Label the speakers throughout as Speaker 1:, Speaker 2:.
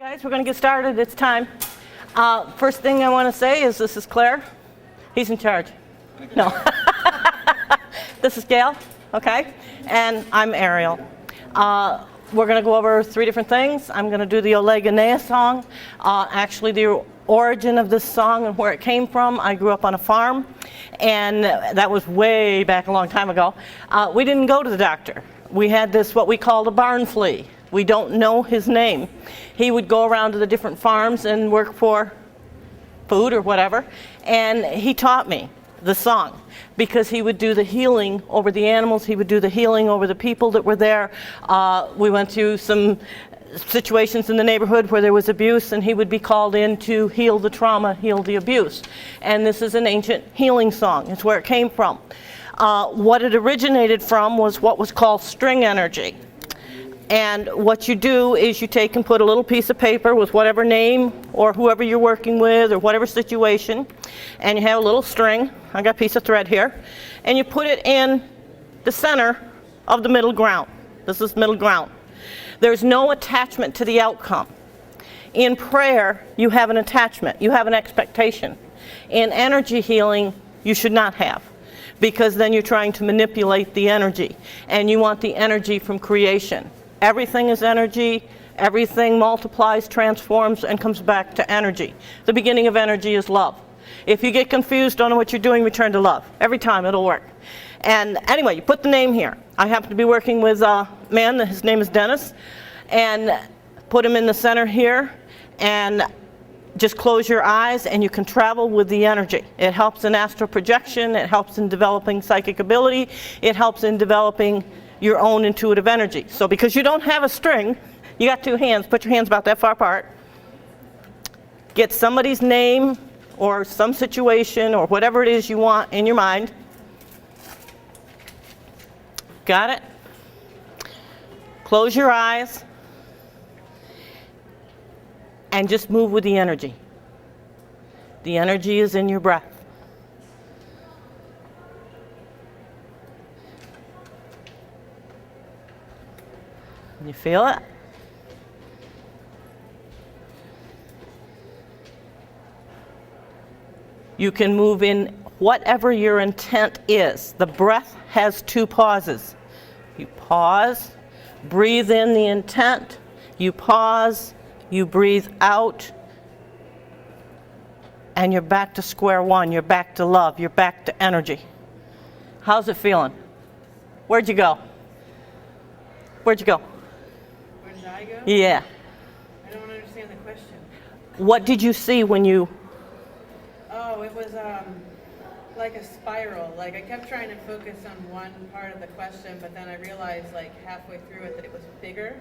Speaker 1: Guys, we're going to get started. It's time. First thing I want to say is this is Claire. He's in charge. No. This is Gail, okay? And I'm Aireal. We're going to go over 3 different things. I'm going to do the Ooh-log-in-a-yeee song. Actually, the origin of this song and where it came from. I grew up on a farm, and that was way back a long time ago. We didn't go to the doctor. We had this, what we called a barn flea. We don't know his name. He would go around to the different farms and work for food or whatever, and he taught me the song because he would do the healing over the animals. He would do the healing over the people that were there. We went through some situations in the neighborhood where there was abuse, and he would be called in to heal the trauma, heal the abuse. And this is an ancient healing song. It's where it came from. What it originated from was what was called string energy. And what you do is you take and put a little piece of paper with whatever name or whoever you're working with or whatever situation, and you have a little string. I got a piece of thread here, and you put it in the center of the middle ground. This is middle ground. There's no attachment to the outcome. In prayer, you have an attachment. You have an expectation. In energy healing, you should not have, because then you're trying to manipulate the energy, and you want the energy from creation. Everything is energy. Everything multiplies, transforms, and comes back to energy. The beginning of energy is love. If you get confused, don't know what you're doing, return to love. Every time it'll work. And anyway, you put the name here. I happen to be working with a man, his name is Dennis, and put him in the center here, and just close your eyes and you can travel with the energy. It helps in astral projection, it helps in developing psychic ability, it helps in developing your own intuitive energy. So because you don't have a string, you got 2 hands, put your hands about that far apart. Get somebody's name or some situation or whatever it is you want in your mind. Got it? Close your eyes and just move with the energy. The energy is in your breath. You feel it? You can move in whatever your intent is. The breath has 2 pauses. You pause, breathe in the intent, you pause, you breathe out, and you're back to square one. You're back to love. You're back to energy. How's it feeling? Where'd you go? Where'd you go?
Speaker 2: Where did I go?
Speaker 1: Yeah.
Speaker 2: I don't understand the question.
Speaker 1: What did you see when you...
Speaker 2: Oh, it was like a spiral. Like I kept trying to focus on one part of the question, but then I realized like halfway through it that it was bigger,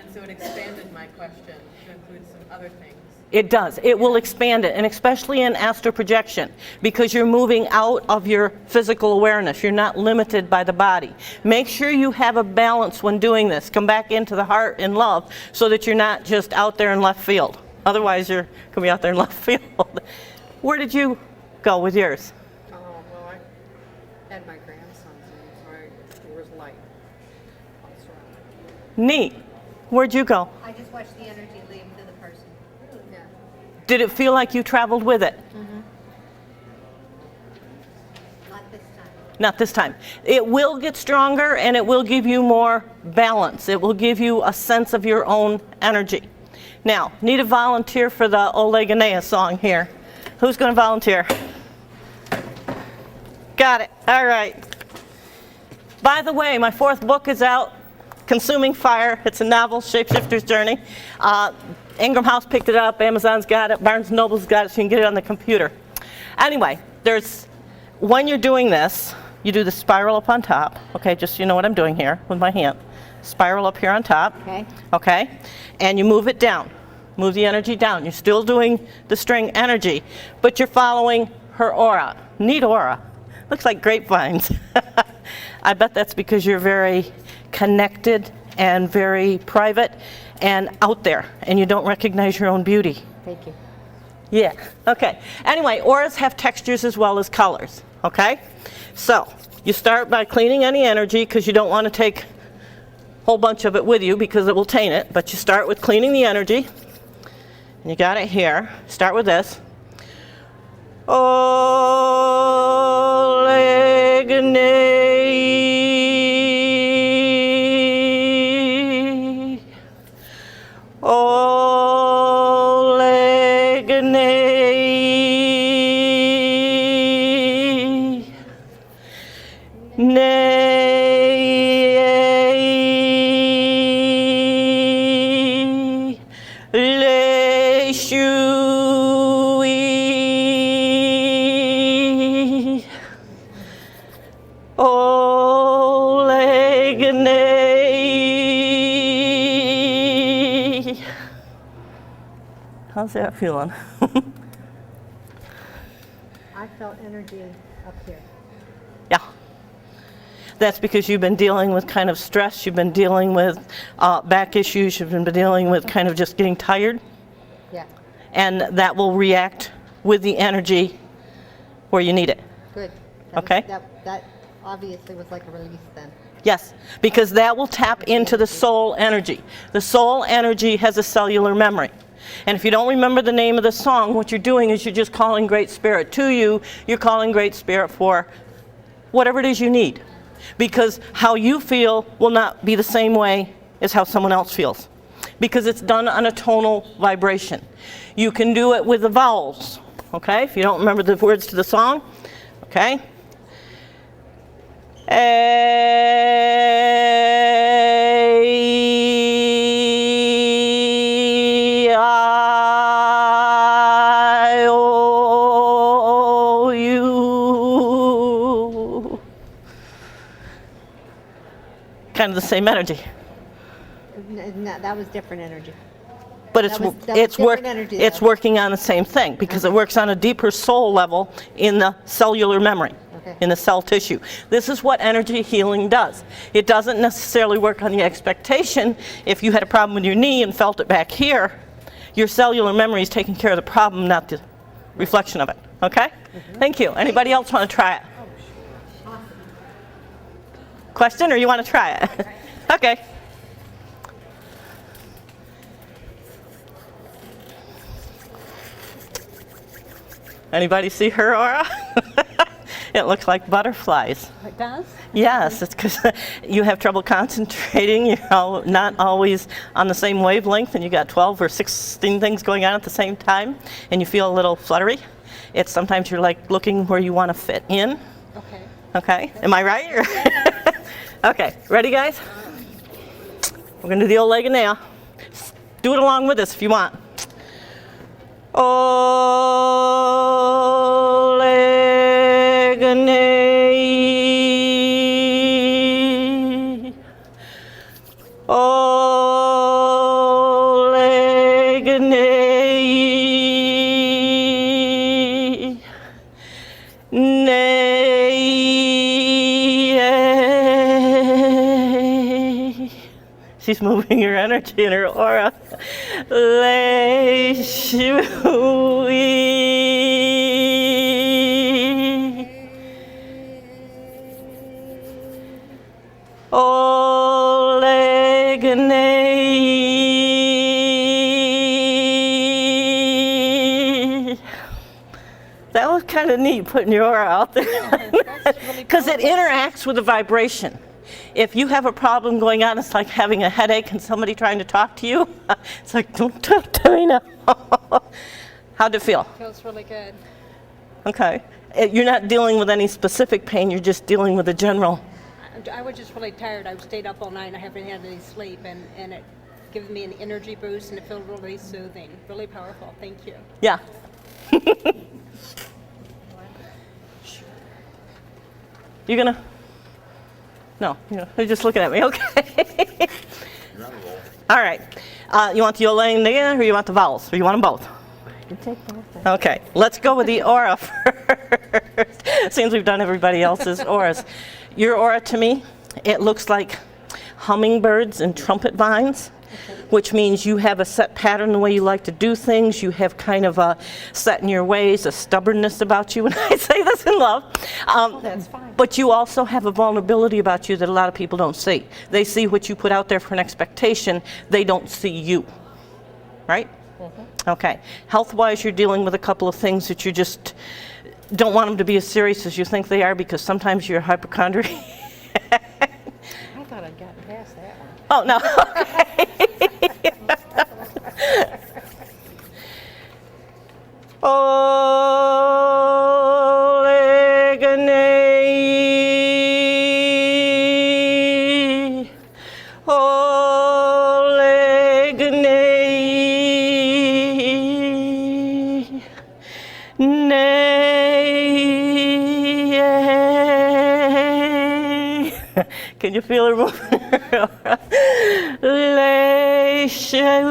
Speaker 2: and so it expanded my question to include some other things.
Speaker 1: It does. It will expand it, and especially in astral projection, because you're moving out of your physical awareness. You're not limited by the body. Make sure you have a balance when doing this. Come back into the heart and love so that you're not just out there in left field. Otherwise, you're going to be out there in left field. Where did you go with yours?
Speaker 3: Oh, well, I had my grandson's name, so it was Light.
Speaker 1: Neat. Where'd you go?
Speaker 4: I just watched the energy leave to the person.
Speaker 3: Yeah.
Speaker 1: Did it feel like you traveled with it?
Speaker 4: Mm-hmm. Not this time.
Speaker 1: Not this time. It will get stronger, and it will give you more balance. It will give you a sense of your own energy. Now, need a volunteer for the Ooh-log-in-a-yeee song here. Who's going to volunteer? Got it. All right. By the way, my 4th book is out, Consuming Fire. It's a novel, Shapeshifter's Journey. Ingram House picked it up. Amazon's got it. Barnes & Noble's got it, so you can get it on the computer. Anyway, when you're doing this, you do the spiral up on top. Okay, just so you know what I'm doing here with my hand. Spiral up here on top.
Speaker 4: Okay.
Speaker 1: Okay? And you move it down. Move the energy down. You're still doing the string energy, but you're following her aura. Neat aura. Looks like grapevines. I bet that's because you're very connected and very private and out there, and you don't recognize your own beauty.
Speaker 4: Thank you.
Speaker 1: Yeah, okay. Anyway, auras have textures as well as colors, okay? So, you start by cleaning any energy because you don't want to take a whole bunch of it with you because it will taint it, but you start with cleaning the energy. You got it here. Start with this. Ooh-log-in-a-yeee. Ooh-log-in-a-yeee. Nay, le shui, o leganay. How's that feeling?
Speaker 4: I felt energy up here.
Speaker 1: Yeah. That's because you've been dealing with kind of stress, you've been dealing with back issues, you've been dealing with kind of just getting tired,
Speaker 4: Yeah,
Speaker 1: and that will react with the energy where you need it.
Speaker 4: good.
Speaker 1: Okay.
Speaker 4: That obviously was like a release then.
Speaker 1: Yes, because that will tap into the soul energy. The soul energy has a cellular memory. And if you don't remember the name of the song, what you're doing is you're just calling Great Spirit to you. You're calling Great Spirit for whatever it is you need. Because how you feel will not be the same way as how someone else feels. Because it's done on a tonal vibration. You can do it with the vowels, okay? If you don't remember the words to the song, okay? A, I, O, U. Kind of the same energy.
Speaker 4: No, that was different energy.
Speaker 1: But it's
Speaker 4: That was
Speaker 1: it's
Speaker 4: different energy, though.
Speaker 1: it's working on the same thing because it works on a deeper soul level in the cellular memory,
Speaker 4: Okay.
Speaker 1: in the cell tissue. This is what energy healing does. It doesn't necessarily work on the expectation. If you had a problem with your knee and felt it back here, your cellular memory is taking care of the problem, not the reflection of it. Okay? Thank you. Anybody else want to try it? Question, or you want to try it? Okay. Anybody see her aura? It looks like butterflies.
Speaker 5: It does?
Speaker 1: Yes, it's because you have trouble concentrating. You're not always on the same wavelength, and you got 12 or 16 things going on at the same time, and you feel a little fluttery. It's sometimes you're like looking where you want to fit in.
Speaker 5: Okay.
Speaker 1: Okay, am I right? Okay, ready, guys? We're gonna do the old leg and nail. Do it along with us if you want. Ooh-log-in-a-yeee. Ooh-log-in-a-yeee. Nay. She's moving her energy and her aura. Le shui. Ooh-log-in-a-yeee. That was kind of neat putting your aura out there. Because it interacts with the vibration. If you have a problem going on, it's like having a headache and somebody trying to talk to you. It's like, don't talk to me now. How'd it feel?
Speaker 5: Feels really good.
Speaker 1: Okay. You're not dealing with any specific pain, you're just dealing with the general.
Speaker 5: I was just really tired. I stayed up all night and I haven't had any sleep, and it gives me an energy boost and it feels really soothing, really powerful. Thank you.
Speaker 1: Yeah. You gonna? No, you're just looking at me. Okay. All right. You want the Yolanda or you want the vowels? Or you want them both?
Speaker 4: You take both.
Speaker 1: Okay. Let's go with the aura first. Seems we've done everybody else's auras. Your aura to me, it looks like hummingbirds and trumpet vines. Which means you have a set pattern the way you like to do things. You have kind of a set in your ways, a stubbornness about you. And I say this in love.
Speaker 5: That's fine.
Speaker 1: But you also have a vulnerability about you that a lot of people don't see. They see what you put out there for an expectation. They don't see you. Right? Okay. Health-wise, you're dealing with a couple of things that you just don't want them to be as serious as you think they are, because sometimes you're a hypochondriac.
Speaker 3: I thought I'd gotten past that one.
Speaker 1: Oh, no. Ooh-log-in-a-yeee. Ooh-log-in-a-yeee. Nay. Can you feel her moving? Lay shay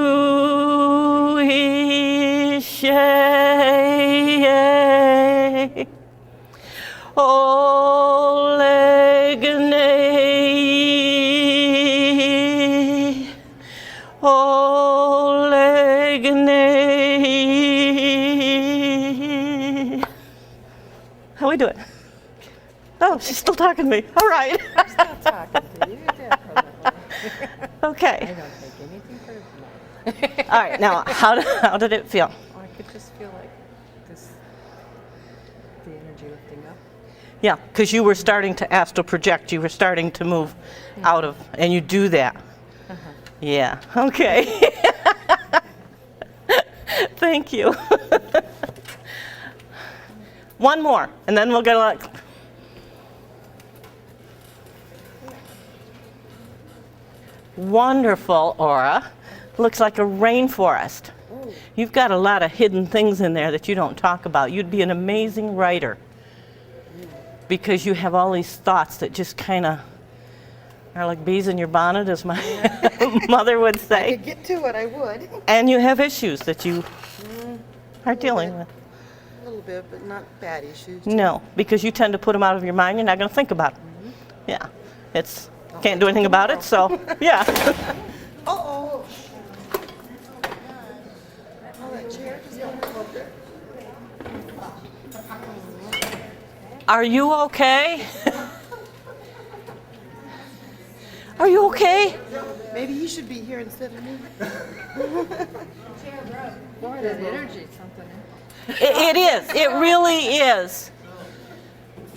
Speaker 1: shay. Oh, leg-a-nay. Oh, leg-a-nay. How we doing? Oh, she's still talking to me. All right.
Speaker 3: Still talking to you. Yeah, probably. I
Speaker 1: Okay.
Speaker 3: don't take anything personal.
Speaker 1: All right. Now, how did it feel?
Speaker 3: I could just feel like this, the energy lifting up.
Speaker 1: Yeah, because you were starting to astral project. You were starting to move out of, and you do that. Yeah. Okay. Thank you. One more, and then we'll get like. Wonderful aura. Looks like a rainforest. You've got a lot of hidden things in there that you don't talk about. You'd be an amazing writer because you have all these thoughts that just kind of are like bees in your bonnet, as my mother would say.
Speaker 3: If I could get to it, I would.
Speaker 1: And you have issues that you are dealing with.
Speaker 3: A little bit, but not bad issues.
Speaker 1: No, because you tend to put them out of your mind. You're not going to think about them. Yeah, it's can't do anything about it. So yeah.
Speaker 3: Uh-oh. Oh, that chair just went over.
Speaker 1: Are you okay? Are you okay?
Speaker 3: Maybe he should be here instead of me. Boy, that energy, something.
Speaker 1: It is. It really is.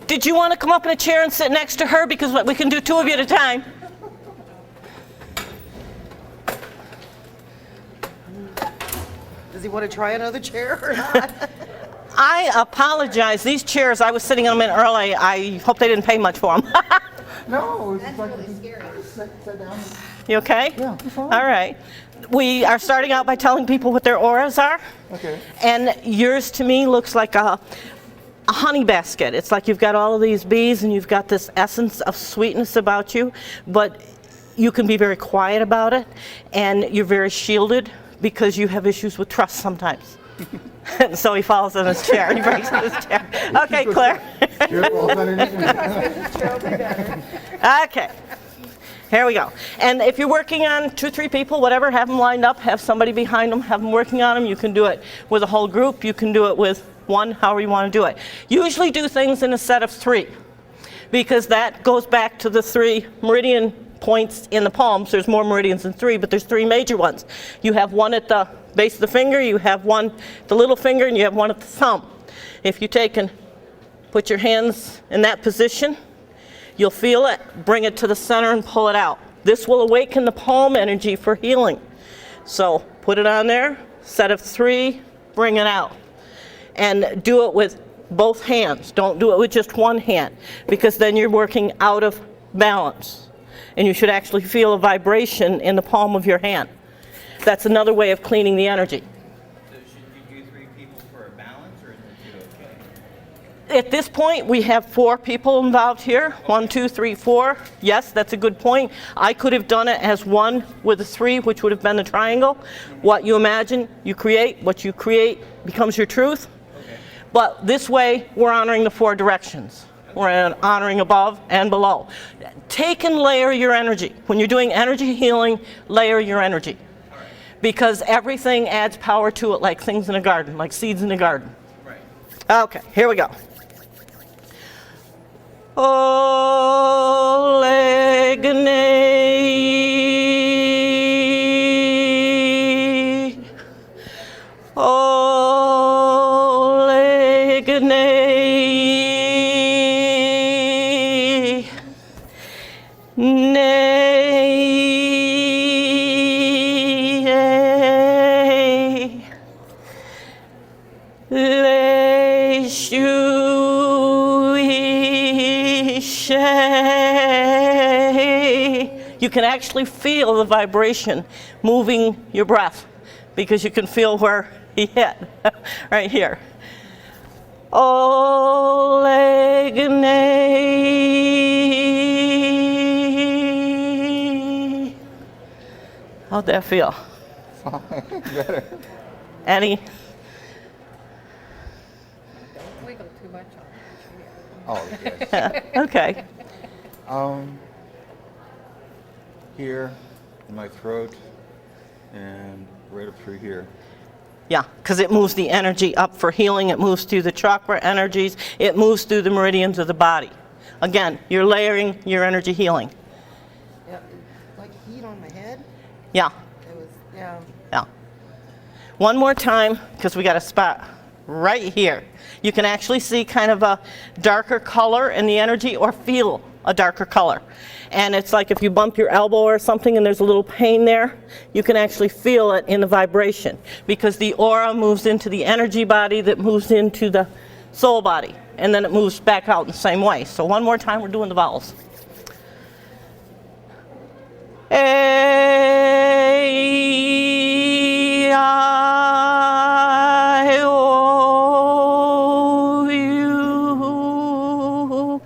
Speaker 1: Did you want to come up in a chair and sit next to her? Because we can do two of you at a time.
Speaker 3: Does he want to try another chair or not?
Speaker 1: I apologize. These chairs, I was sitting on them in early. I hope they didn't pay much for them.
Speaker 6: No, it's just like sit down.
Speaker 1: You okay?
Speaker 6: Yeah, I'm fine.
Speaker 1: All right. We are starting out by telling people what their auras are.
Speaker 6: Okay.
Speaker 1: And yours to me looks like a honey basket. It's like you've got all of these bees and you've got this essence of sweetness about you, but you can be very quiet about it, and you're very shielded because you have issues with trust sometimes. And so he falls in his chair. He breaks in his chair. Okay, Claire.
Speaker 6: Careful, underneath me.
Speaker 1: Okay. Here we go. And if you're working on 2 or 3 people, whatever, have them lined up, have somebody behind them, have them working on them. You can do it with a whole group. You can do it with one, however you want to do it. Usually do things in a set of 3, because that goes back to the 3 meridian points in the palms. There's more meridians than 3, but there's 3 major ones. You have one at the base of the finger, you have one at the little finger, and you have one at the thumb. If you take and put your hands in that position, you'll feel it, bring it to the center and pull it out. This will awaken the palm energy for healing. So put it on there, set of 3, bring it out. And do it with both hands. Don't do it with just one hand, because then you're working out of balance. And you should actually feel a vibration in the palm of your hand. That's another way of cleaning the energy.
Speaker 7: So should you do 3 people for a balance, or is it okay?
Speaker 1: At this point, we have 4 people involved here. 1, 2, 3, 4. Yes, that's a good point. I could have done it as 1 with a 3, which would have been the triangle. What you imagine, you create. What you create becomes your truth.
Speaker 7: Okay.
Speaker 1: But this way, we're honoring the 4 directions. We're honoring above and below. Take and layer your energy. When you're doing energy healing, layer your energy. Because everything adds power to it, like things in a garden, like seeds in a garden.
Speaker 7: Right.
Speaker 1: Okay, here we go. Ooh-log-in-a-yeee. You can actually feel the vibration moving your breath because you can feel where he hit right here. Ooh-log-in-a-yeee. How'd that feel?
Speaker 6: Better.
Speaker 1: Eddie?
Speaker 3: Don't wiggle too much on it.
Speaker 6: Oh, yes.
Speaker 1: Okay.
Speaker 6: Here, in my throat, and right up through here.
Speaker 1: Yeah, because it moves the energy up for healing. It moves through the chakra energies. It moves through the meridians of the body. Again, you're layering your energy healing.
Speaker 3: Yep. Like heat on my head.
Speaker 1: Yeah,
Speaker 3: It was, yeah.
Speaker 1: yeah. One more time, because we got a spot right here. You can actually see kind of a darker color in the energy or feel a darker color. And it's like if you bump your elbow or something and there's a little pain there, you can actually feel it in the vibration because the aura moves into the energy body that moves into the soul body. And then it moves back out in the same way. So one more time, we're doing the vowels. A-I-O-U.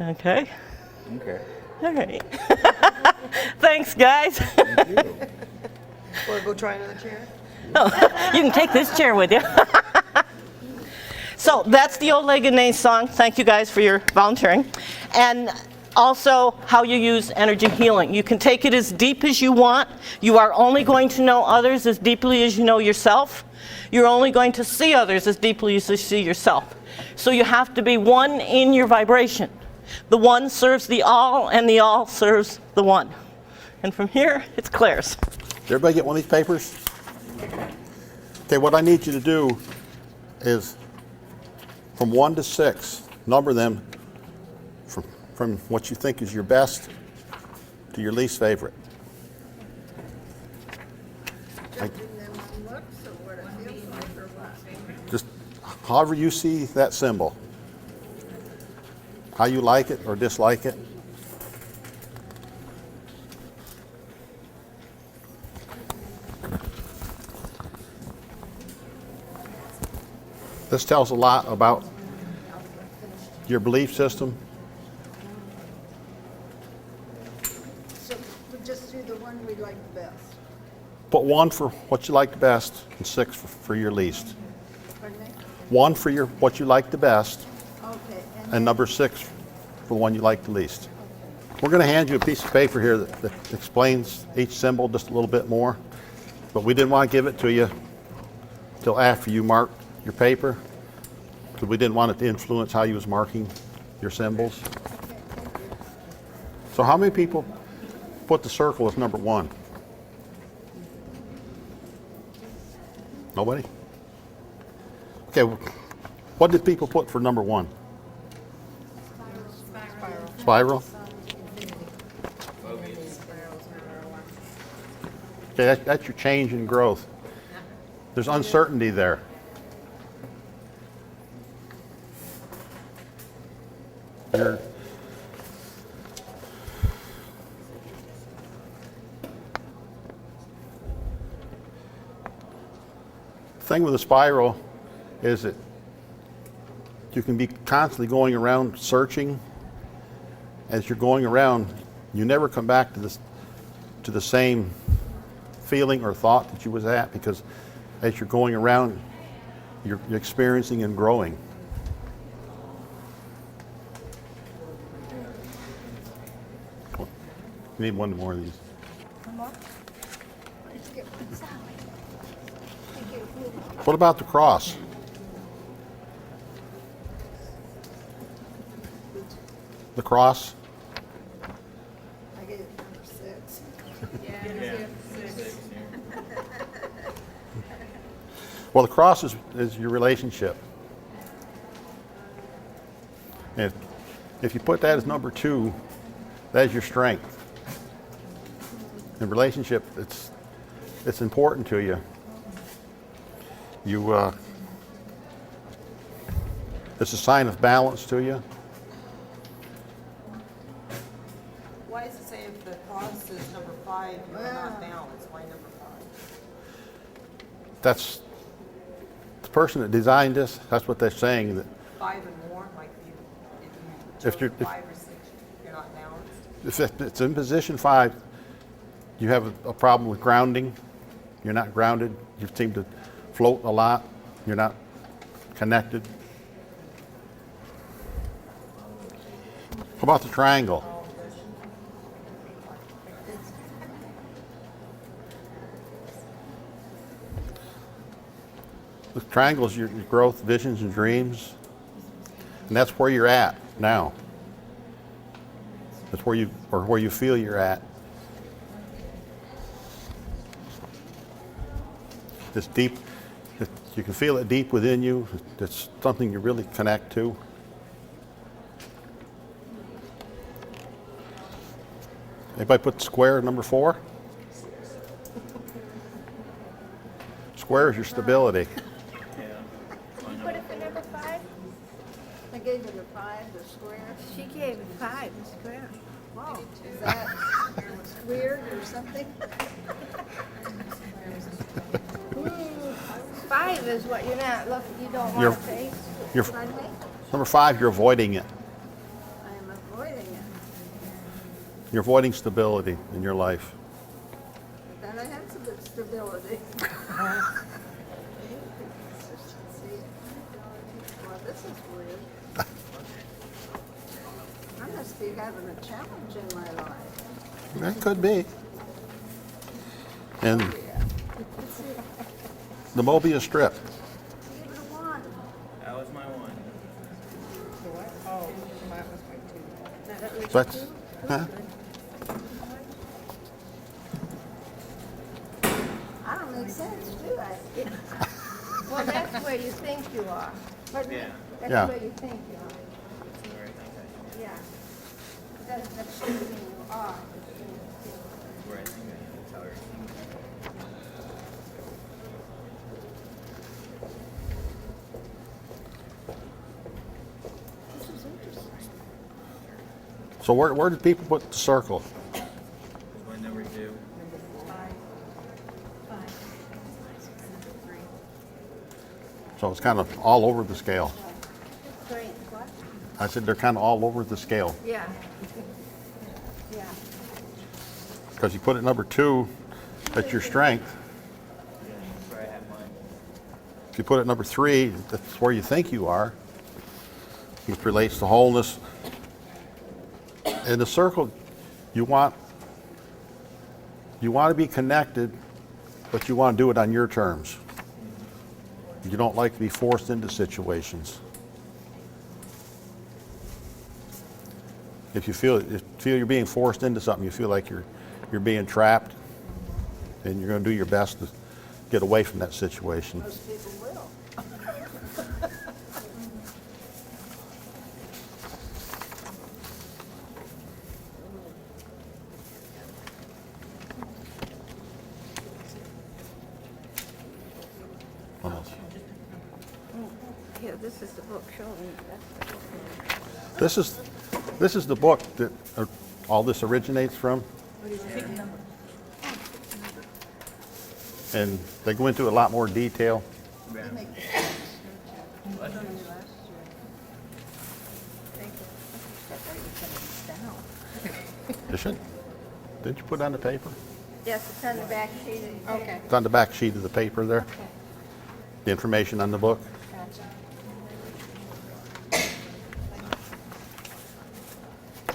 Speaker 1: Okay.
Speaker 6: Okay.
Speaker 1: All right. Thanks, guys.
Speaker 6: Thank you.
Speaker 3: Want to go try another chair?
Speaker 1: You can take this chair with you. So that's the Ooh-log-in-a-yeee song. Thank you guys for your volunteering. And also how you use energy healing. You can take it as deep as you want. You are only going to know others as deeply as you know yourself. You're only going to see others as deeply as you see yourself. So you have to be one in your vibration. The one serves the all, and the all serves the one. And from here, it's Claire's.
Speaker 8: Did everybody get one of these papers? Okay, what I need you to do is from 1 to 6, number them from what you think is your best to your least favorite. Just however you see that symbol. How you like it or dislike it. This tells a lot about your belief system.
Speaker 9: So we just do the one we like the best.
Speaker 8: Put 1 for what you like the best and 6 for your least.
Speaker 9: Pardon me?
Speaker 8: 1 for what you like the best
Speaker 9: Okay,
Speaker 8: and number 6 for the one you like the least. We're going to hand you a piece of paper here that explains each symbol just a little bit more, but we didn't want to give it to you till after you marked your paper because we didn't want it to influence how you was marking your symbols. So how many people put the circle as number 1? Nobody? Okay, what did people put for number 1? Spiral? Okay, that's your change in growth. There's uncertainty there. You're, the thing with a spiral is that you can be constantly going around searching. As you're going around, you never come back to the same feeling or thought that you was at because as you're going around, you're experiencing and growing. You need one more of these. What about the cross? The cross?
Speaker 9: I gave it number 6.
Speaker 8: Well, the cross is your relationship. And if you put that as number 2, that is your strength. In relationship, it's important to you. It's a sign of balance to you.
Speaker 3: Why does it say if the cross is number 5, you're not balanced? Why number 5?
Speaker 8: That's the person that designed this. That's what they're saying. That
Speaker 3: 5 and more, like if
Speaker 8: If
Speaker 3: you
Speaker 8: you're-
Speaker 3: chose 5 or 6, you're not balanced?
Speaker 8: if it's in position 5, you have a problem with grounding. You're not grounded. You seem to float a lot. You're not connected. How about the triangle? The triangle is your growth, visions, and dreams. And that's where you're at now. That's where you feel you're at. It's deep. You can feel it deep within you. It's something you really connect to. Anybody put square number 4? Square is your stability.
Speaker 9: You put it for number 5? I gave it a 5, the square. She gave it 5, the square. Wow, is that weird or something? 5 is what you're not looking, you don't
Speaker 8: You're-
Speaker 9: want to face.
Speaker 8: you're-
Speaker 9: Pardon me?
Speaker 8: Number 5, you're avoiding it.
Speaker 9: I am avoiding it.
Speaker 8: You're avoiding stability in your life.
Speaker 9: But then I have some good stability. Well, this is weird. I must be having a challenge in my life.
Speaker 8: That could be. And the Mobius strip.
Speaker 9: Give it a 1.
Speaker 7: That was my one.
Speaker 3: Oh, that was my 2.
Speaker 8: So that's, huh?
Speaker 9: I don't make sense, do I? Well, that's where you think you are. Pardon me?
Speaker 7: Yeah.
Speaker 9: That's
Speaker 8: Yeah.
Speaker 9: where you think you are.
Speaker 7: That's where I think I am.
Speaker 9: Yeah. That should mean you are.
Speaker 7: That's where I think I am. That's how I think.
Speaker 9: This is interesting.
Speaker 8: So where did people put the circle?
Speaker 7: One number 2.
Speaker 8: So it's kind of all over the scale.
Speaker 9: Great, what?
Speaker 8: I said they're kind of all over the scale.
Speaker 9: Yeah. Yeah.
Speaker 8: Because you put it number 2, that's your strength.
Speaker 7: That's where I have mine.
Speaker 8: If you put it number 3, that's where you think you are. It relates to wholeness. In the circle, you want to be connected, but you want to do it on your terms. You don't like to be forced into situations. If you feel you're being forced into something, you feel like you're being trapped, and you're going to do your best to get away from that situation.
Speaker 9: Most people will.
Speaker 8: What else?
Speaker 9: Here, this is the book showing. That's the book.
Speaker 8: This is the book that all this originates from. And they go into a lot more detail. You should. Didn't you put it on the paper?
Speaker 9: Yes, it's on the back sheet.
Speaker 3: Okay.
Speaker 8: It's on the back sheet of the paper there. The information on the book.
Speaker 9: So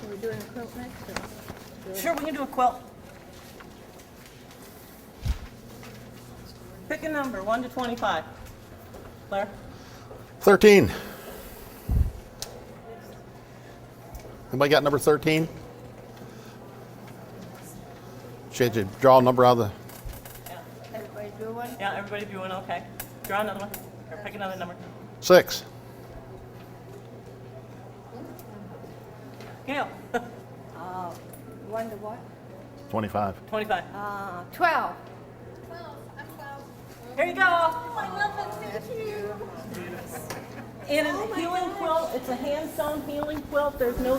Speaker 9: we're doing a quilt next? Or?
Speaker 1: Sure, we can do a quilt. Pick a number, 1 to 25. Claire?
Speaker 8: 13. Anybody got number 13? Should you draw a number out of the...
Speaker 9: Everybody do one?
Speaker 1: Yeah, everybody do one, okay. Draw another one, or pick another number.
Speaker 8: 6.
Speaker 1: Gail?
Speaker 9: 1 to what?
Speaker 8: 25.
Speaker 1: 25.
Speaker 9: 12.
Speaker 1: Here you go.
Speaker 9: Thank you.
Speaker 1: in a healing quilt. It's a hand-sewn healing quilt. There's no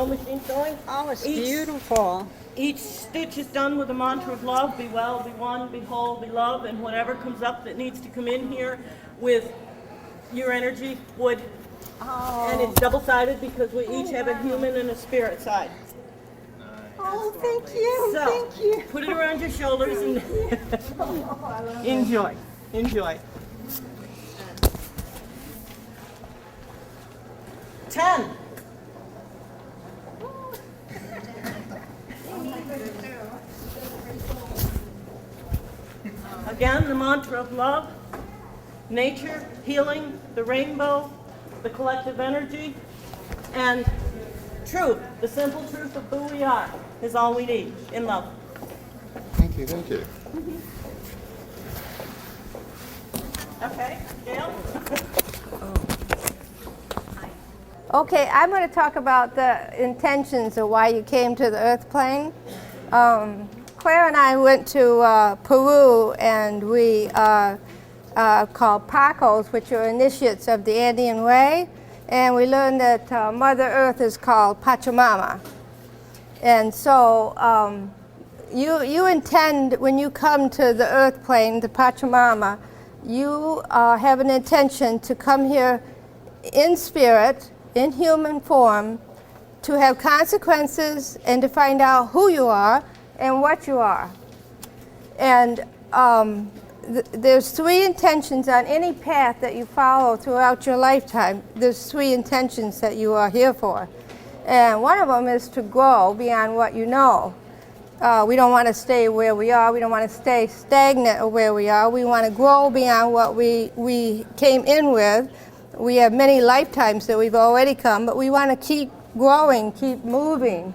Speaker 1: machine sewing.
Speaker 5: Oh, it's
Speaker 1: Each-
Speaker 5: beautiful.
Speaker 1: Each stitch is done with a mantra of love. Be well, be one, be whole, be love, and whatever comes up that needs to come in here with your energy would. And it's double-sided because we each have a human and a spirit side.
Speaker 5: Oh, thank you.
Speaker 1: So,
Speaker 5: Thank you.
Speaker 1: put it around your shoulders and enjoy. Enjoy. 10. Again, the mantra of love, nature, healing, the rainbow, the collective energy, and truth. The simple truth of who we are is all we need in love.
Speaker 8: Thank you, thank you.
Speaker 1: Okay, Gail?
Speaker 9: Okay, I'm going to talk about the intentions of why you came to the earth plane. Claire and I went to Peru, and we called Pacos, which are initiates of the Andean Way, and we learned that Mother Earth is called Pachamama. And so you intend, when you come to the earth plane, the Pachamama, you have an intention to come here in spirit, in human form, to have consequences and to find out who you are and what you are. And there's 3 intentions on any path that you follow throughout your lifetime. There's 3 intentions that you are here for. And one of them is to grow beyond what you know. We don't want to stay where we are. We don't want to stay stagnant where we are. We want to grow beyond what we came in with. We have many lifetimes that we've already come, but we want to keep growing, keep moving.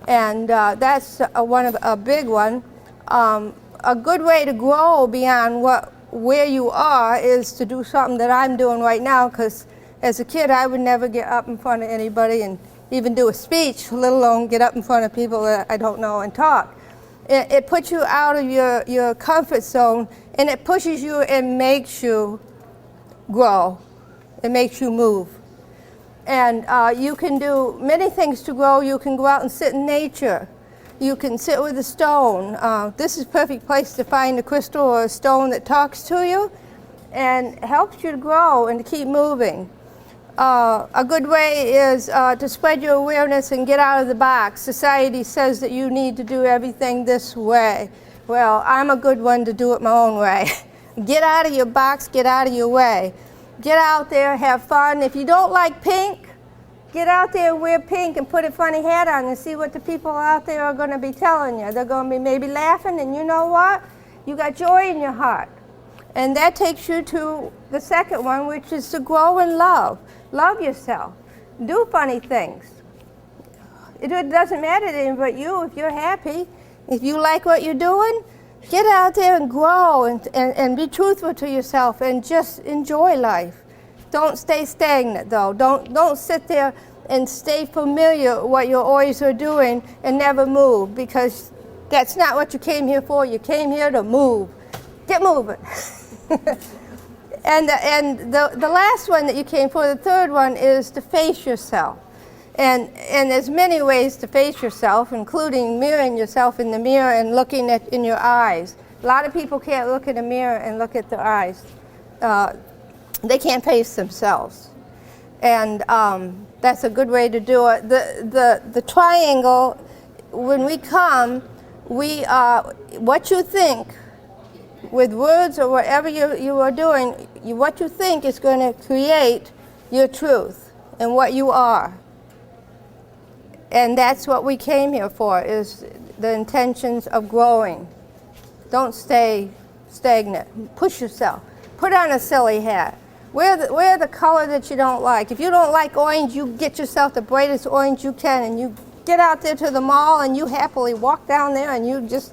Speaker 9: And that's a big one. A good way to grow beyond where you are is to do something that I'm doing right now, because as a kid I would never get up in front of anybody and even do a speech, let alone get up in front of people that I don't know and talk. It puts you out of your comfort zone, and it pushes you and makes you grow. It makes you move. And you can do many things to grow. You can go out and sit in nature. You can sit with a stone. This is a perfect place to find a crystal or a stone that talks to you and helps you to grow and to keep moving. A good way is to spread your awareness and get out of the box. Society says that you need to do everything this way. Well, I'm a good one to do it my own way. Get out of your box, get out of your way. Get out there, have fun. If you don't like pink, get out there and wear pink and put a funny hat on and see what the people out there are going to be telling you. They're going to be maybe laughing, and you know what? You got joy in your heart. And that takes you to the second one, which is to grow in love. Love yourself. Do funny things. It doesn't matter to anybody but you if you're happy. If you like what you're doing, get out there and grow and be truthful to yourself and just enjoy life. Don't stay stagnant though. Don't sit there and stay familiar with what you always are doing and never move, because that's not what you came here for. You came here to move. Get moving. And the last one that you came for, the third one, is to face yourself. And there's many ways to face yourself, including mirroring yourself in the mirror and looking in your eyes. A lot of people can't look in a mirror and look at their eyes. They can't face themselves. And that's a good way to do it. The triangle, when we come, what you think, with words or whatever you are doing, what you think is going to create your truth and what you are. And that's what we came here for, is the intentions of growing. Don't stay stagnant. Push yourself. Put on a silly hat. Wear the color that you don't like. If you don't like orange, you get yourself the brightest orange you can, and you get out there to the mall and you happily walk down there, and you just,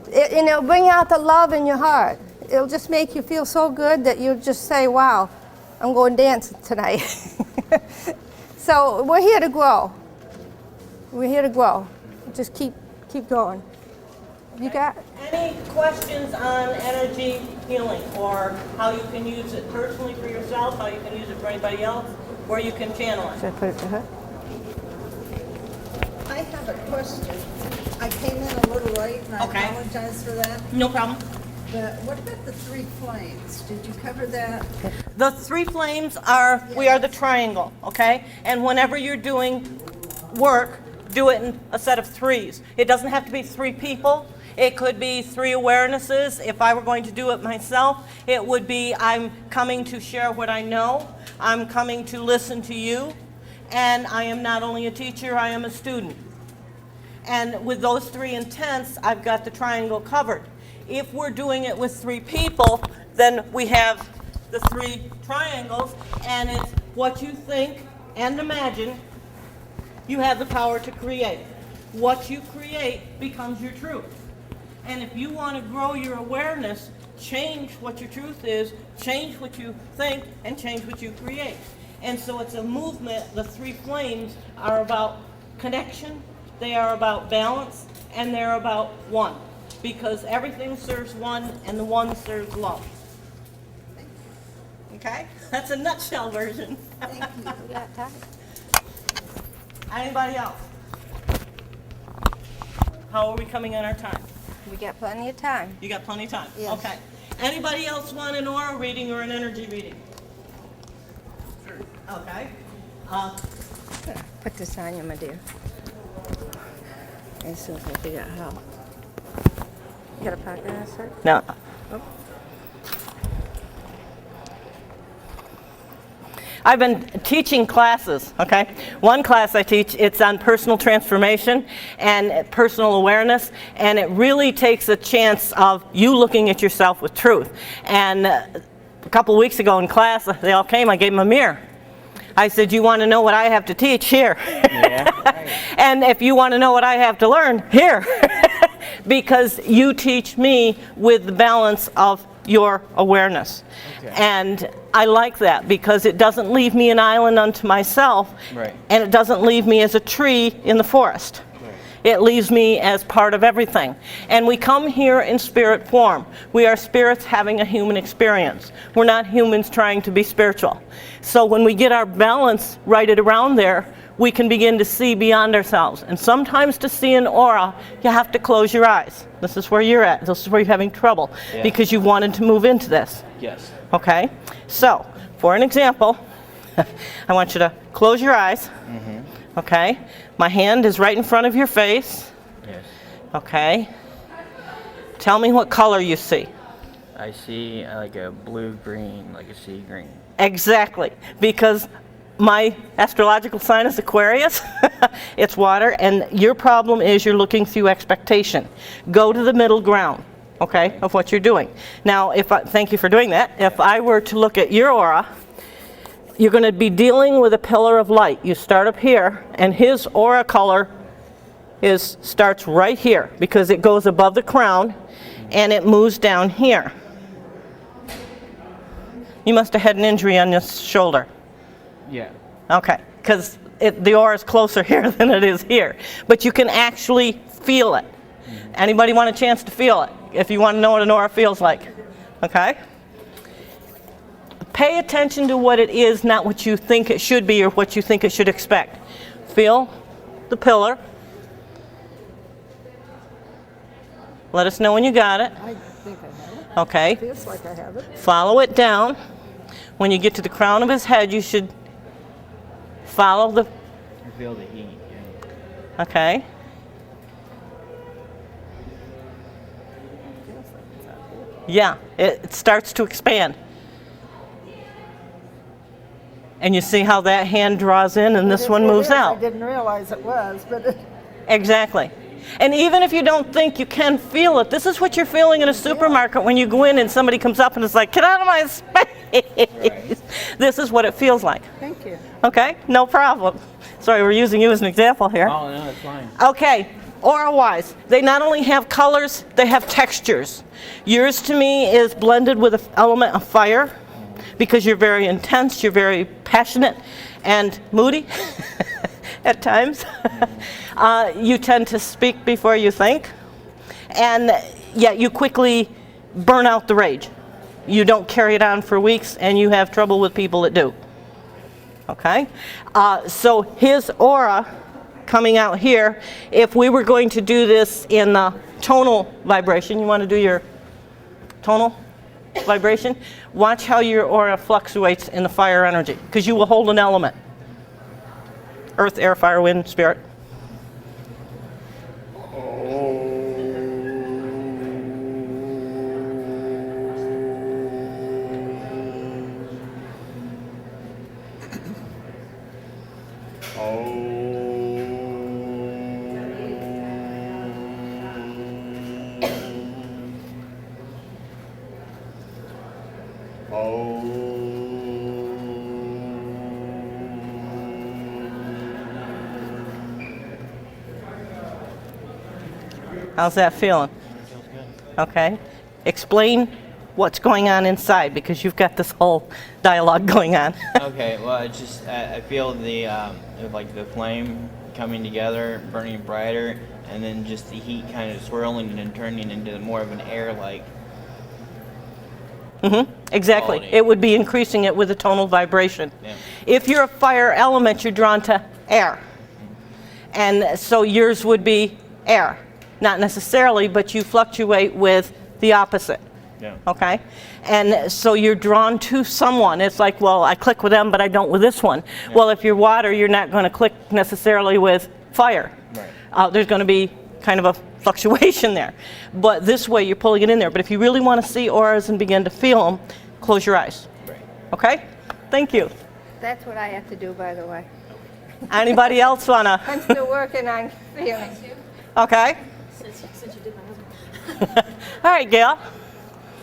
Speaker 9: and it'll bring out the love in your heart. It'll just make you feel so good that you'll just say, wow, I'm going dancing tonight. So we're here to grow. We're here to grow. Just keep going. You got?
Speaker 1: Any questions on energy healing or how you can use it personally for yourself? yourself, how you can use it for anybody else, or you can channel it.
Speaker 9: Should I put it to her?
Speaker 3: I have a question. I came in a little late and I
Speaker 1: Okay.
Speaker 3: apologize for that.
Speaker 1: No problem.
Speaker 3: But what about the 3 flames? Did you cover that?
Speaker 1: The 3 flames are, we are the triangle, okay? And whenever you're doing work, do it in a set of 3s. It doesn't have to be 3 people. It could be 3 awarenesses. If I were going to do it myself, it would be I'm coming to share what I know. I'm coming to listen to you. And I am not only a teacher, I am a student. And with those 3 intents, I've got the triangle covered. If we're doing it with 3 people, then we have the 3 triangles, and it's what you think and imagine. You have the power to create. What you create becomes your truth. And if you want to grow your awareness, change what your truth is, change what you think, and change what you create. And so it's a movement. The 3 flames are about connection, they are about balance, and they're about one. Because everything serves one, and the one serves love. Okay? That's a nutshell version.
Speaker 3: Thank you.
Speaker 9: We got time.
Speaker 1: Anybody else? How are we coming on our time?
Speaker 9: We got plenty of time.
Speaker 1: You got plenty of time?
Speaker 9: Yes.
Speaker 1: Okay. Anybody else want an aura reading or an energy reading? Sure. Okay.
Speaker 9: Put this on you, my dear. As soon as I figure out how. You got a pocket insert?
Speaker 1: No. I've been teaching classes, okay? One class I teach, it's on personal transformation and personal awareness, and it really takes a chance of you looking at yourself with truth. And a couple of weeks ago in class, they all came, I gave them a mirror. I said, you want to know what I have to teach? Here. Yeah. And if you want to know what I have to learn, here. Because you teach me with the balance of your awareness. Okay. And I like that because it doesn't leave me an island unto myself, right. And it doesn't leave me as a tree in the forest. Right. It leaves me as part of everything. And we come here in spirit form. We are spirits having a human experience. We're not humans trying to be spiritual. So when we get our balance righted around there, we can begin to see beyond ourselves. And sometimes to see an aura, you have to close your eyes. This is where you're at. This is where you're having trouble because you wanted to move into this.
Speaker 7: Yes.
Speaker 1: Okay? So, for an example, I want you to close your eyes. Mm-hmm. Okay? My hand is right in front of your face.
Speaker 7: Yes.
Speaker 1: Okay? Tell me what color you see.
Speaker 7: I see like a blue-green, like a sea green.
Speaker 1: Exactly. Because my astrological sign is Aquarius. It's water, and your problem is you're looking through expectation. Go to the middle ground, okay, of what you're doing. Now, thank you for doing that. If I were to look at your aura, you're going to be dealing with a pillar of light. You start up here, and his aura color starts right here because it goes above the crown, and it moves down here. You must have had an injury on this shoulder.
Speaker 7: Yeah.
Speaker 1: Okay, because the aura is closer here than it is here. But you can actually feel it. Mm-hmm. Anybody want a chance to feel it? If you want to know what an aura feels like. Okay? Pay attention to what it is, not what you think it should be or what you think it should expect. Feel the pillar. Let us know when you got it.
Speaker 3: I think I have it.
Speaker 1: Okay.
Speaker 3: Feels like I have it.
Speaker 1: Follow it down. When you get to the crown of his head, you should follow the...
Speaker 7: I feel the heat. Yeah.
Speaker 1: Okay. Yeah, it starts to expand. And you see how that hand draws in and this one moves out.
Speaker 3: I didn't realize it was, but...
Speaker 1: Exactly. And even if you don't think you can feel it, this is what you're feeling in a supermarket when you go in and somebody comes up and is like, get out of my space. Right. This is what it feels like.
Speaker 3: Thank you.
Speaker 1: Okay, no problem. Sorry, we're using you as an example here.
Speaker 7: Oh, no, it's fine.
Speaker 1: Okay, aura-wise, they not only have colors, they have textures. Yours to me is blended with an element of fire because you're very intense, you're very passionate and moody at times. You tend to speak before you think, and yet you quickly burn out the rage. you don't carry it on for weeks, and you have trouble with people that do. Okay? So his aura coming out here, if we were going to do this in the tonal vibration, you want to do your tonal vibration? Watch how your aura fluctuates in the fire energy, because you will hold an element. Earth, air, fire, wind, spirit. How's that feeling? Okay. Explain what's going on inside, because you've got this whole dialogue going on.
Speaker 10: Okay, well, it's just I feel the like the flame coming together, burning brighter, and then just the heat kind of swirling and turning into more of an air-like.
Speaker 1: Exactly.
Speaker 10: Quality.
Speaker 1: It would be increasing it with a tonal vibration.
Speaker 10: Yeah.
Speaker 1: If you're a fire element, you're drawn to air. And so yours would be air. Not necessarily, but you fluctuate with the opposite.
Speaker 10: Yeah.
Speaker 1: Okay? And so you're drawn to someone. It's like, well, I click with them, but I don't with this one.
Speaker 10: Yeah.
Speaker 1: Well, if you're water, you're not going to click necessarily with fire.
Speaker 10: Right.
Speaker 1: There's going to be kind of a fluctuation there. But this way, you're pulling it in there. But if you really want to see auras and begin to feel them, close your eyes.
Speaker 10: Right.
Speaker 1: Okay? Thank you.
Speaker 9: That's what I have to do, by the way.
Speaker 1: Anybody else want to?
Speaker 9: I'm still working on feeling.
Speaker 1: Okay?
Speaker 5: Since you did my husband.
Speaker 1: All right, Gail.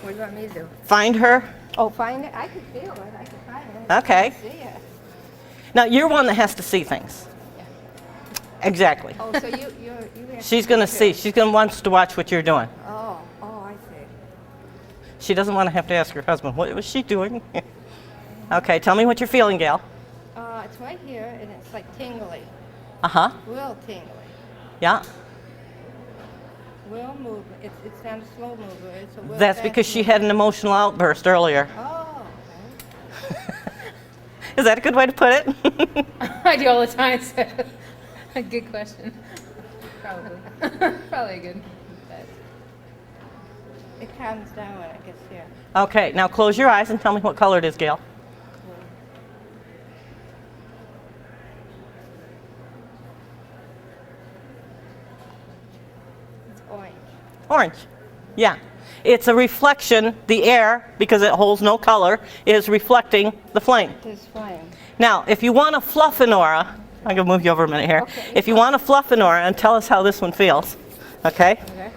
Speaker 9: What do you want me to do?
Speaker 1: Find her.
Speaker 9: Oh, find it? I can feel it. I can find it.
Speaker 1: Okay.
Speaker 9: I can see it.
Speaker 1: Now, you're one that has to see things. Exactly.
Speaker 9: Oh, so you have
Speaker 1: She's going to see. She's going to wants to watch what you're doing.
Speaker 9: Oh, I see.
Speaker 1: She doesn't want to have to ask her husband, what was she doing? Okay, tell me what you're feeling, Gail.
Speaker 9: It's right here, and it's like tingly.
Speaker 1: Uh-huh.
Speaker 9: Real tingly.
Speaker 1: Yeah.
Speaker 9: Real movement. It's not a slow mover. It's a real
Speaker 1: That's
Speaker 9: fast
Speaker 1: because she
Speaker 9: mover.
Speaker 1: had an emotional outburst earlier.
Speaker 9: Oh,
Speaker 1: Is that a good way to put it?
Speaker 11: I do all the time, so a good question. Probably. Probably a good bet.
Speaker 9: it calms down when it gets here.
Speaker 1: Okay, now close your eyes and tell me what color it is, Gail.
Speaker 9: It's orange.
Speaker 1: Orange. Yeah. It's a reflection. The air, because it holds no color, is reflecting the flame.
Speaker 9: This flame.
Speaker 1: Now, if you want to fluff an aura, I'm going to move you over a minute here.
Speaker 9: Okay.
Speaker 1: If you want to fluff an aura, and tell us how this one feels. Okay?
Speaker 9: Okay.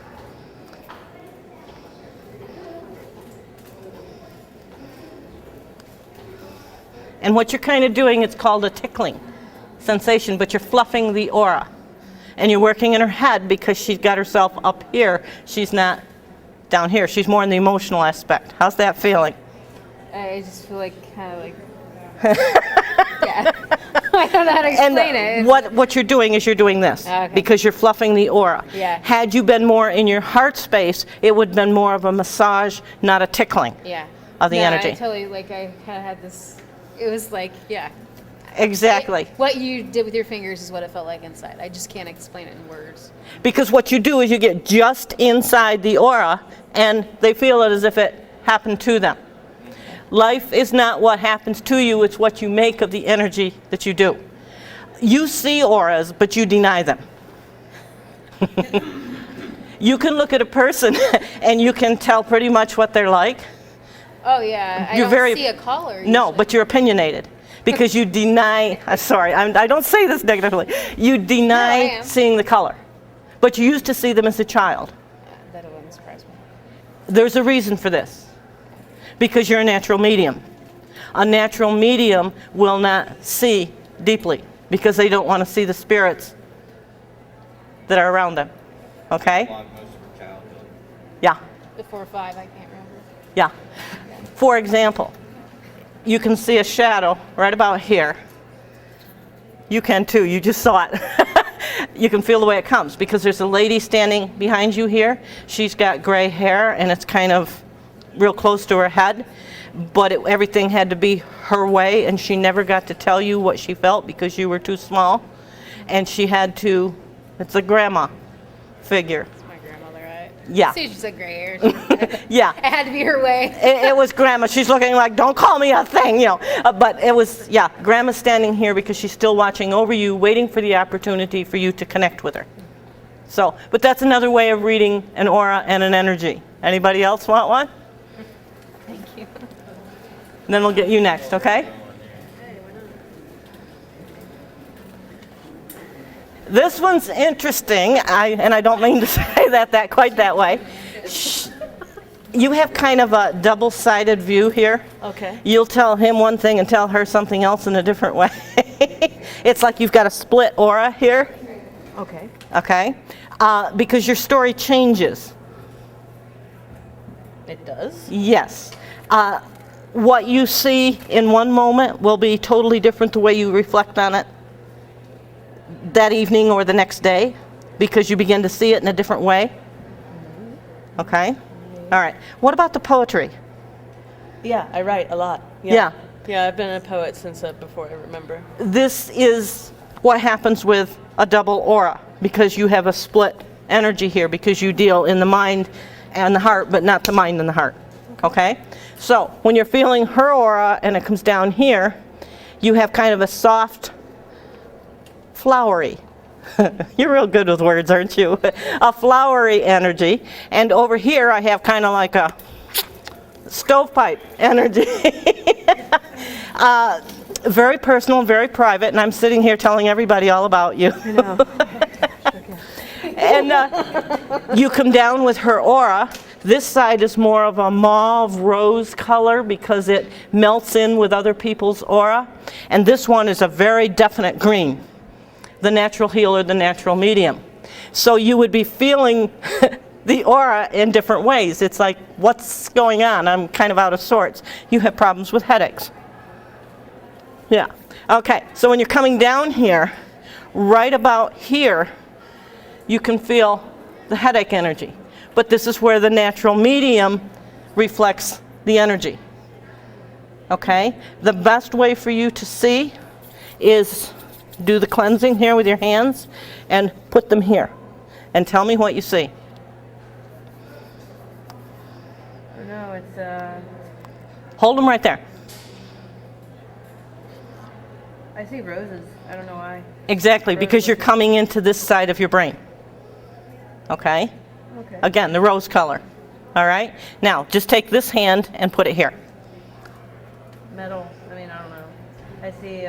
Speaker 1: And what you're kind of doing, it's called a tickling sensation, but you're fluffing the aura. And you're working in her head because she's got herself up here. She's not down here. She's more in the emotional aspect. How's that feeling?
Speaker 11: I just feel like kind of like. Yeah. I don't know how to explain
Speaker 1: And
Speaker 11: it.
Speaker 1: what you're doing is you're doing this
Speaker 11: Okay.
Speaker 1: because you're fluffing the aura.
Speaker 11: Yeah.
Speaker 1: Had you been more in your heart space, it would have been more of a massage, not a tickling
Speaker 11: Yeah.
Speaker 1: of the
Speaker 11: No,
Speaker 1: energy.
Speaker 11: I totally like. I kind of had this. It was like, yeah.
Speaker 1: Exactly.
Speaker 11: What you did with your fingers is what it felt like inside. I just can't explain it in words.
Speaker 1: Because what you do is you get just inside the aura and they feel it as if it happened to them. Life is not what happens to you, it's what you make of the energy that you do. You see auras, but you deny them. You can look at a person and you can tell pretty much what they're like.
Speaker 11: Oh yeah, I
Speaker 1: You're
Speaker 11: don't
Speaker 1: very-
Speaker 11: see a color.
Speaker 1: No,
Speaker 11: usually.
Speaker 1: but you're opinionated. Because you deny, I'm sorry, I don't say this negatively. You
Speaker 11: No, I
Speaker 1: deny
Speaker 11: am.
Speaker 1: seeing the color. But you used to see them as a child.
Speaker 11: That wouldn't surprise me.
Speaker 1: There's a reason for this. Because you're a natural medium. A natural medium will not see deeply because they don't want to see the spirits that are around them. Okay?
Speaker 7: Log most of her childhood.
Speaker 1: Yeah.
Speaker 11: The 4 or 5, I can't remember.
Speaker 1: Yeah. For example, you can see a shadow right about here. You can too, you just saw it. You can feel the way it comes because there's a lady standing behind you here. She's got gray hair and it's kind of real close to her head, but everything had to be her way, and she never got to tell you what she felt because you were too small, and she had to, it's a grandma figure.
Speaker 11: It's my grandmother, right?
Speaker 1: Yeah.
Speaker 11: See, she's a gray hair.
Speaker 1: Yeah.
Speaker 11: It had to be her way.
Speaker 1: It was grandma. She's looking like, don't call me a thing, you know. But it was, yeah, grandma's standing here because she's still watching over you, waiting for the opportunity for you to connect with her. So, but that's another way of reading an aura and an energy. Anybody else want one?
Speaker 11: Thank you.
Speaker 1: And then we'll get you next, okay? This one's interesting, and I don't mean to say that quite that way. You have kind of a double-sided view here.
Speaker 12: Okay.
Speaker 1: You'll tell him one thing and tell her something else in a different way. It's like you've got a split aura here.
Speaker 12: Okay.
Speaker 1: Okay? Because your story changes.
Speaker 12: It does?
Speaker 1: Yes. What you see in one moment will be totally different the way you reflect on it that evening or the next day, because you begin to see it in a different way. Okay? All right. What about the poetry?
Speaker 12: Yeah, I write a lot.
Speaker 1: Yeah.
Speaker 12: Yeah, I've been a poet since before I remember.
Speaker 1: This is what happens with a double aura, because you have a split energy here, because you deal in the mind and the heart, but not the mind and the heart. Okay? So when you're feeling her aura and it comes down here, you have kind of a soft, flowery, you're real good with words, aren't you? A flowery energy. And over here I have kind of like a stovepipe energy. Very personal, very private, and I'm sitting here telling everybody all about you.
Speaker 12: I know.
Speaker 1: And you come down with her aura. This side is more of a mauve rose color because it melts in with other people's aura. And this one is a very definite green, the natural healer, the natural medium. So you would be feeling the aura in different ways. It's like, what's going on? I'm kind of out of sorts. You have problems with headaches. Yeah. Okay, so when you're coming down here, right about here, you can feel the headache energy. But this is where the natural medium reflects the energy. Okay? The best way for you to see is do the cleansing here with your hands and put them here. And tell me what you see.
Speaker 12: No, it's
Speaker 1: Hold them right there.
Speaker 12: I see roses. I don't know why.
Speaker 1: Exactly, because you're coming into this side of your brain. Okay?
Speaker 12: Okay.
Speaker 1: Again, the rose color. All right? Now, just take this hand and put it here.
Speaker 12: Metal. I mean, I don't know. I see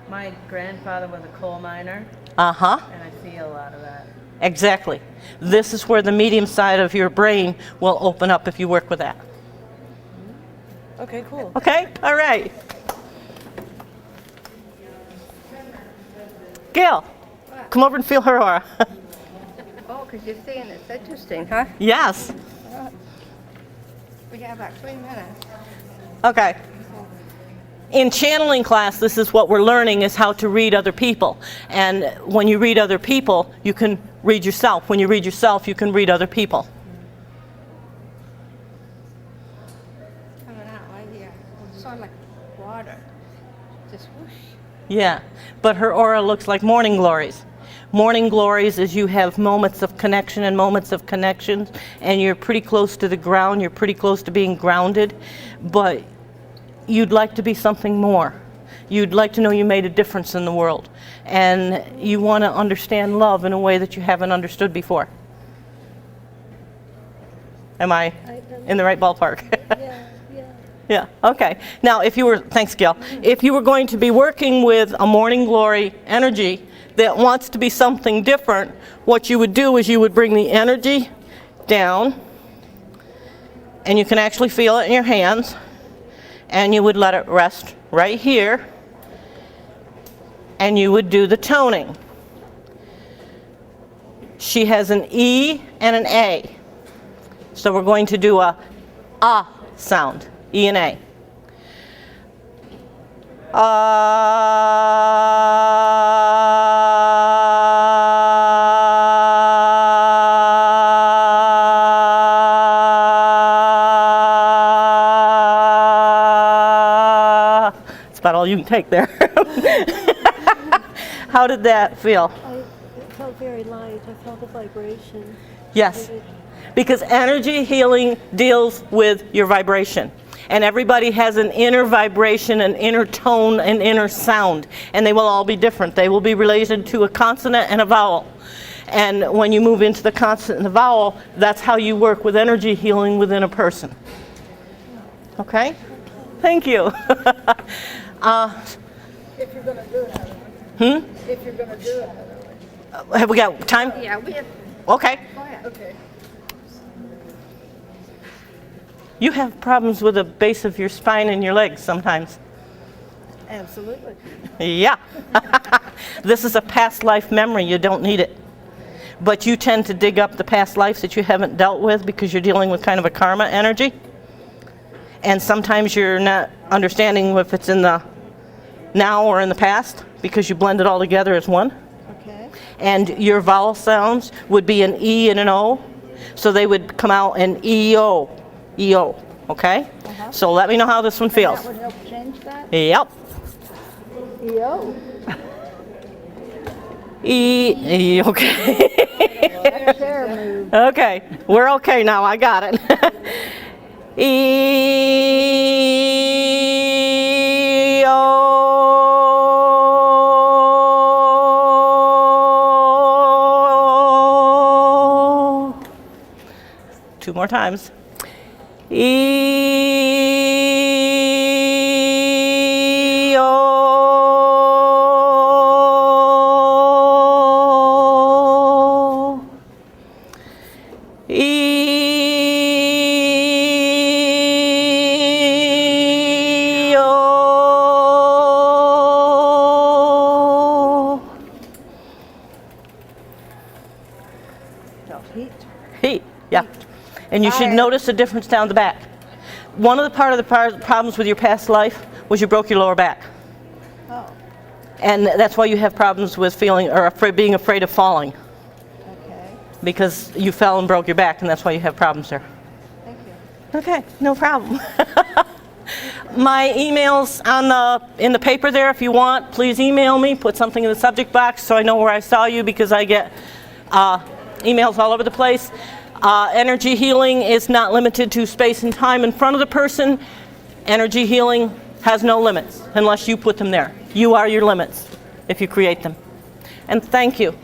Speaker 12: my grandfather was a coal miner.
Speaker 1: Uh-huh.
Speaker 12: And I see a lot of that.
Speaker 1: Exactly. This is where the medium side of your brain will open up if you work with that.
Speaker 12: Okay, cool.
Speaker 1: Okay? All right. Gail, come over and feel her aura.
Speaker 9: Oh, because you're seeing it's interesting, huh?
Speaker 1: Yes.
Speaker 9: We have about 3 minutes.
Speaker 1: Okay. In channeling class, this is what we're learning, is how to read other people. And when you read other people, you can read yourself. When you read yourself, you can read other people.
Speaker 9: Coming out right here. It's sort of like water. Just whoosh.
Speaker 1: Yeah, but her aura looks like morning glories. Morning glories is you have moments of connection and moments of connections, and you're pretty close to the ground, you're pretty close to being grounded, but you'd like to be something more. You'd like to know you made a difference in the world, and you want to understand love in a way that you haven't understood before. Am I in the right ballpark? Yeah, okay. Now, if you were, thanks Gail, if you were going to be working with a morning glory energy that wants to be something different, what you would do is you would bring the energy down, and you can actually feel it in your hands, and you would let it rest right here, and you would do the toning. She has an E and an A, so we're going to do a sound. E and A. That's about all you can take there. How did that feel?
Speaker 13: It felt very light. I felt the vibration.
Speaker 1: Yes, because energy healing deals with your vibration. And everybody has an inner vibration, an inner tone, an inner sound. And they will all be different. They will be related to a consonant and a vowel. And when you move into the consonant and the vowel, that's how you work with energy healing within a person. Okay? Thank you.
Speaker 14: If you're going to do it, Heather. If you're going to do it, Heather.
Speaker 1: Have we got time?
Speaker 14: Yeah, we have.
Speaker 1: Okay.
Speaker 14: Go ahead. Okay.
Speaker 1: You have problems with the base of your spine and your legs sometimes.
Speaker 14: Absolutely.
Speaker 1: Yeah. This is a past life memory. You don't need it. But you tend to dig up the past lives that you haven't dealt with because you're dealing with kind of a karma energy. And sometimes you're not understanding if it's in the now or in the past because you blend it all together as one.
Speaker 14: Okay.
Speaker 1: And your vowel sounds would be an E and an O. So they would come out an E-O. E-O. Okay? So let me know how this one feels.
Speaker 14: That would help change that?
Speaker 1: Yep.
Speaker 14: Yo.
Speaker 1: Okay.
Speaker 14: That's their move.
Speaker 1: Okay, we're okay now. I got it. Two more times. Heat, yeah. And you should notice the difference down the back. One of the problems with your past life was you broke your lower back.
Speaker 14: Oh.
Speaker 1: And that's why you have problems with feeling or being afraid of falling.
Speaker 14: Okay.
Speaker 1: Because you fell and broke your back, and that's why you have problems there.
Speaker 14: Thank you.
Speaker 1: Okay, no problem. My email's in the paper there if you want. Please email me. Put something in the subject box so I know where I saw you because I get emails all over the place. Energy healing is not limited to space and time in front of the person. Energy healing has no limits unless you put them there. You are your limits if you create them. And thank you.